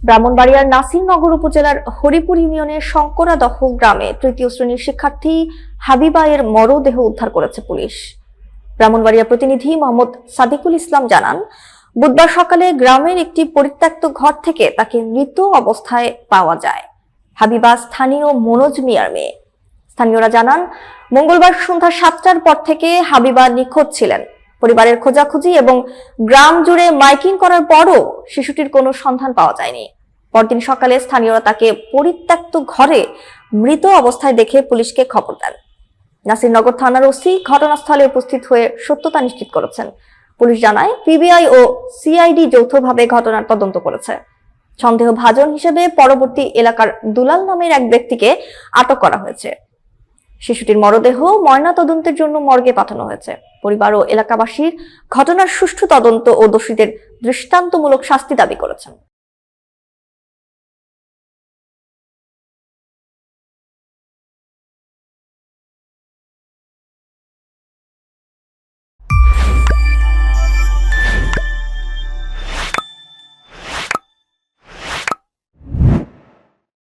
ব্রাহ্মণবাড়িয়ার নাসিরনগর উপজেলার হরিপুর ইউনিয়নের শঙ্করাদহ গ্রামে তৃতীয় শ্রেণীর শিক্ষার্থী হাবিবা এর মরদেহ উদ্ধার করেছে পুলিশ। ব্রাহ্মণবাড়িয়া প্রতিনিধি মোহাম্মদ সাদিকুল ইসলাম জানান, বুধবার সকালে গ্রামের একটি পরিত্যক্ত ঘর থেকে তাকে মৃত অবস্থায় পাওয়া যায়। হাবিবা স্থানীয় মনোজ মিয়ার মেয়ে। স্থানীয়রা জানান, মঙ্গলবার সন্ধ্যা 7টার পর থেকে হাবিবা নিখোঁজ ছিলেন। পরিবারের খোঁজাখুঁজি এবং গ্রাম জুড়ে মাইকিং করার পরও শিশুটির কোনো সন্ধান পাওয়া যায়নি। পরদিন সকালে স্থানীয়রা তাকে পরিত্যক্ত ঘরে মৃত অবস্থায় দেখে পুলিশকে খবর দেন। নাসিরনগর থানার ওসি ঘটনাস্থলে উপস্থিত হয়ে সত্যতা নিশ্চিত করেছেন। পুলিশ জানায়, পিবিআই ও সিআইডি যৌথভাবে ঘটনার তদন্ত করেছে। সন্দেহভাজন হিসেবে পরবর্তী এলাকার দুলাল নামের এক ব্যক্তিকে আটক করা হয়েছে। শিশুটির মরদেহ ময়নাতদন্তের জন্য মর্গে পাঠানো হয়েছে। পরিবার ও এলাকাবাসীর ঘটনার সুষ্ঠু তদন্ত ও দোষীদের দৃষ্টান্তমূলক শাস্তি দাবি করেছেন।